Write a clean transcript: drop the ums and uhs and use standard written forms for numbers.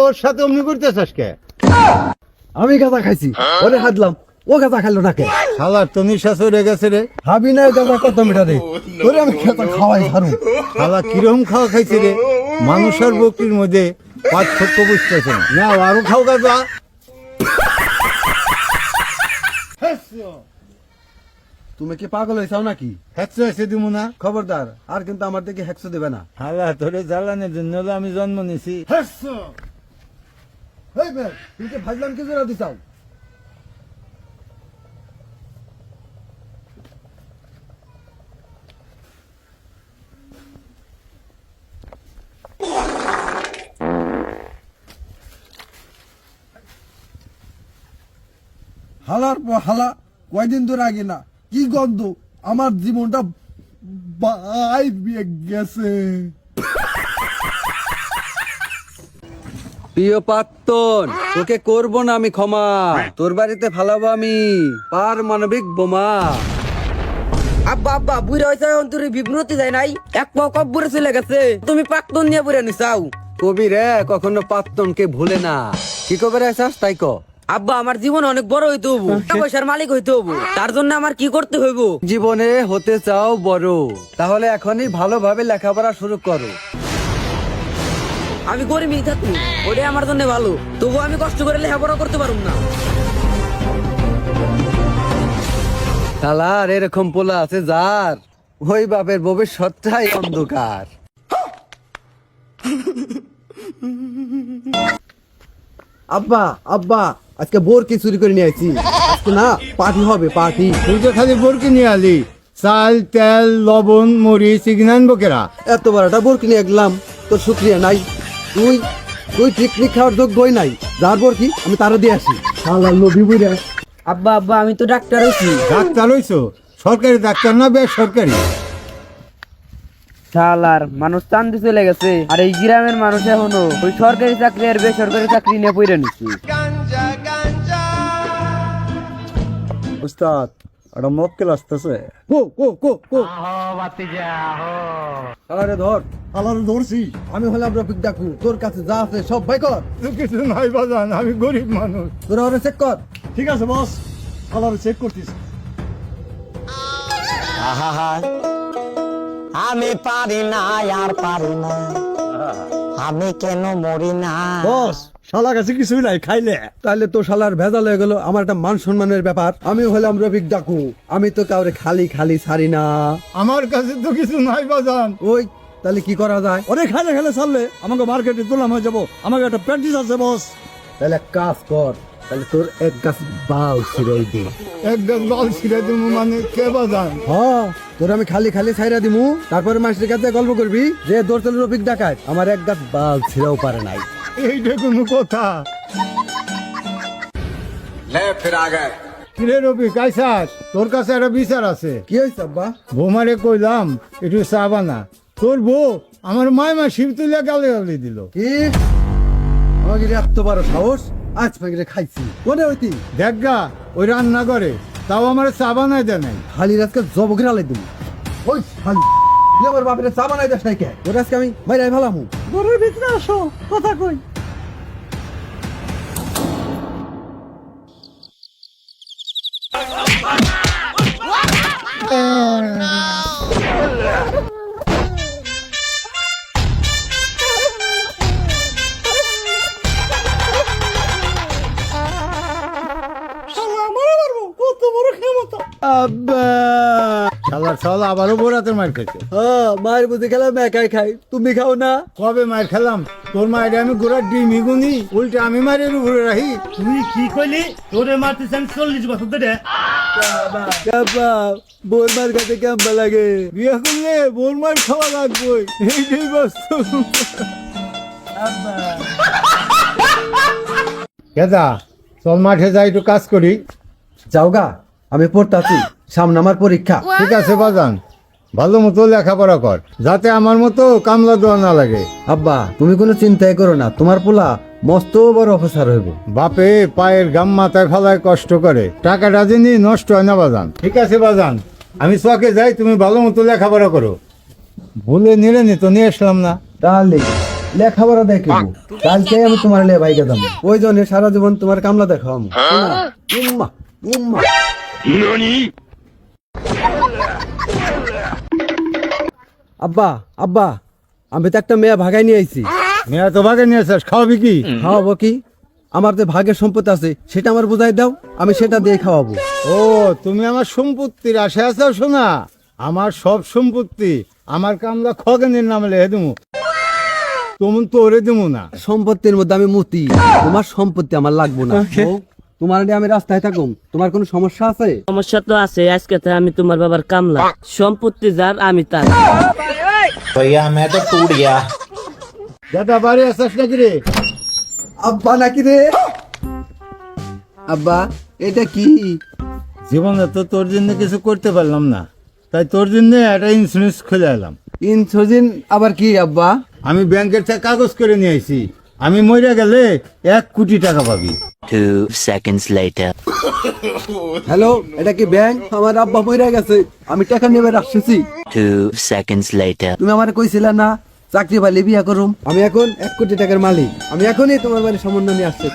ওর সাথে অমনি করতেছস কে? আমি গাঁজা খাইছি, ওরে হাতলাম, ও গাঁজা খাইলো নাকে? শালার তো নিঃশ্বাস হয়ে গেছে রে। ভাবি না গাঁজা কত মিটা রে, তোরে আমি খেতা খাওয়াই ছাড়ু। শালা কিরকম খাওয়া খাইছে রে? মানুষ আর বকরির মধ্যে পার্থক্য বুঝতেছে না। না আরো খাও গাঁজা। তুমি কি পাগল হয়েছাও নাকি? হ্যাকসো এসে দিব না। খবরদার, আর কিন্তু আমার দিকে হ্যাকসো দেবে না। শালা তোরে জ্বালানোর জন্য হলো আমি জন্ম নিছি। তুমি কি ভাজলাম কি জোড়া দিছাও? হালার পর হালা, কয়দিন ধরে আগে না, কি গন্ধ, আমার জীবনটা বাইরে গেছে। প্রিয় প্রাক্তন, তোকে করব না আমি ক্ষমা, তোর বাড়িতে ফালাবো আমি পারমাণবিক বোমা। আব্বা আব্বা বুড়া হয়েছে অন্তরে বিভ্রতি যায় নাই, এক পাও কব্বরে চলে গেছে, তুমি প্রাক্তন নিয়ে বুড়ে নিছাও। কবি রে কখনো প্রাক্তনকে ভুলে না। কি কবে আসাস তাই ক। আব্বা আমার জীবন অনেক বড় হইতে হবো, টাকা পয়সার মালিক হইতে হবো, তার জন্য আমার কি করতে হইব? জীবনে হতে চাও বড়, তাহলে এখনই ভালোভাবে লেখাপড়া শুরু করো। আমি গরিবই থাকি, ওটাই আমার জন্য ভালো, তবু আমি কষ্ট করে লেখাপড়া করতে পারুম না। শালার এরকম পোলা আছে যার ওই বাপের ভবিষ্যৎটাই অন্ধকার। আব্বা আব্বা, আজকে বোর কি চুরি করে নিয়ে আইছি, আজকে না পার্টি হবে, পার্টি। তুই তো খালি বরকি নিয়ে আলি, চাল তেল লবণ মরিচ এগুলো আনবো কেরা? এত বড় একটা বোর কিনে গেলাম, তোর শুক্রিয়া নাই। তুই তুই পিকনিক খাওয়ার যোগ্যই নাই, যার বোর কি আমি তারও দিয়ে আসি। শালা লোভী বুইরা। আব্বা আব্বা আমি তো ডাক্তার হইছি। ডাক্তার হইছো? সরকারি ডাক্তার না বেসরকারি? শালার মানুষ চান্দি চলে গেছে, আর এই গ্রামের মানুষ এখনো ওই সরকারি চাকরি আর বেসরকারি চাকরি নিয়ে পড়ে নিচ্ছে। উস্তাদ, একটা মক্কেল আসতেছে। কো কো কো কো আরে ধর, আলারে ধরছি। আমি হলাম রফিক ডাকু, তোর কাছে যা আছে সব বাই কর। কিছু নাই বাজান, আমি গরিব মানুষ। তোরা ওরে চেক কর। ঠিক আছে বস, আলারে চেক করতিস। আমি পারি না আর পারি না, আমি কেন মরি না? বস, শালা কাছে কিছুই নাই খাইলে। তাহলে তো শালার ভেজাল হয়ে গেল, আমার একটা মান সম্মানের ব্যাপার। আমি হলাম রফিক ডাকু, আমি তো কাউরে খালি খালি ছাড়ি না। আমার কাছে তো কিছু নাই বাজান। ওই তাহলে কি করা যায়? অনেক খালে খালে ছাড়লে আমাকে মার্কেটে তোলাম হয়ে যাবো, আমাকে একটা প্র্যাকটিস আছে বস। তাহলে এক কাজ কর, তাহলে তোর এক গাছ বাউ ছিড়াই দে। এক গাছ বাল ছিঁড়ে দিব মানে কে বাজান? হ্যাঁ, তোর আমি খালি খালি ছাইরা দিমু, তারপরে মাসের কাছে গল্প করবি যে দোরতল রফিক ডাকাত আমার এক গাছ বাল ছিড়াও পারে নাই। এইটা কোনো কথা? কিরে রবি কাইসাস, তোর কাছে একটা বিচার আছে। কি হয়েছে আব্বা? বৌমারে কইলাম একটু চা বানা। তোর বউ আমার মায়মা শিব তুলে গালে গালি দিল। কি আমাকে এত বড় সাহস? আজ ফাঁকরে খাইছি কোনে হইতি? দেখ গা, ওই রান্না করে তাও আমার চা বানাই দেয় নাই। খালি আজকে জব ঘিরালাই দিবি। ওই খালি তুই আমার বাপের চা বানাই দেশ নাই কে? তোর আজকে আমি মাইরাই ফেলামু। ঘরের ভিতরে আসো, কথা কই। আব্বা, শালার ছল আবারও বোরাতের মার খাইছে। হ্যাঁ, মায়ের বুঝে খেলাম একাই খাই, তুমি খাও না? কবে মার খেলাম? তোর মায়ের আমি গোড়ার ডিমি গুনি, উল্টে আমি মায়ের উপরে রাখি। তুই কি কইলি? তোরে মারতেছেন 40 বছর ধরে। কাব্বা, বোর মার কাছে কেমন লাগে? বিয়ে করলে বোর মার খাওয়া লাগবে, এইটাই বাস্তব। কেদা, চল মাঠে যাই একটু কাজ করি। যাওগা, আমি পড়তাছি, সামনে আমার পরীক্ষা। ঠিক আছে বাজান, ভালো মতো লেখাপড়া কর, যাতে আমার মতো কামলা দেওয়া না লাগে। আব্বা, তুমি কোনো চিন্তাই করো না, তোমার পোলা মস্ত বড় অফিসার হইব। বাপে পায়ের গাম মাথায় ফেলায় কষ্ট করে, টাকাটা যিনি নষ্ট হয় না বাজান। ঠিক আছে বাজান, আমি চকে যাই, তুমি ভালো মতো লেখাপড়া করো। ভুলে নিলে নি তো নিয়ে আসলাম না। তাহলে লেখাপড়া দেখে কালকে আমি তোমার লিয়ে বাইকে যাবো ওই জন্য সারা জীবন তোমার কামলা দেখো আমি উম্মা উম্মা আব্বা আব্বা আমি তো একটা মেয়ে ভাগাই নিয়ে আইছি মেয়া তো ভাগে নিয়ে আসিস, খাওয়াবি কি? খাওয়াবো কি? আমার যে ভাগের সম্পত্তি আছে সেটা আমার বুঝাই দাও, আমি সেটা দিয়ে খাওয়াবো। ও তুমি আমার সম্পত্তির আশা আছো? শোনা, আমার সব সম্পত্তি আমার কামলা খগেনের নামে লেখে দেবো, তুমি তোরে দেবো না। সম্পত্তির মধ্যে আমি মতি, তোমার সম্পত্তি আমার লাগবো না। ও, তোমার দিয়ে আমি রাস্তায় থাকুম, তোমার কোনো সমস্যা আছে? সমস্যা তো আছে, আজকে থেকে আমি তোমার বাবার কামলা, সম্পত্তি যার আমি তার। भैया मैं तो टूट गया। দাদা বাড়ি আসিস নাকি রে? আব্বা নাকি রে? আব্বা এটা কি? জীবনে তো তোর জন্য কিছু করতে পারলাম না, তাই তোর জন্য একটা ইন্স্যুরেন্স খুলে এলাম। ইনসুজিন আবার কি আব্বা? আমি ব্যাংকের থেকে কাগজ করে নিয়ে আইছি, আমি মরে গেলে 1 কোটি টাকা পাবি। 2 seconds later. হ্যালো, এটা কি ব্যাংক? আমার আব্বা মরে গেছে, আমি টাকা নেবে রাখছি। 2 seconds later. তুমি আমার কইছিলে না চাকরি পাইলে বিয়া করুম? আমি এখন 1 কোটি টাকার মালিক, আমি এখনই তোমার বাড়ির সম্বন্ধ নিয়ে আসছি।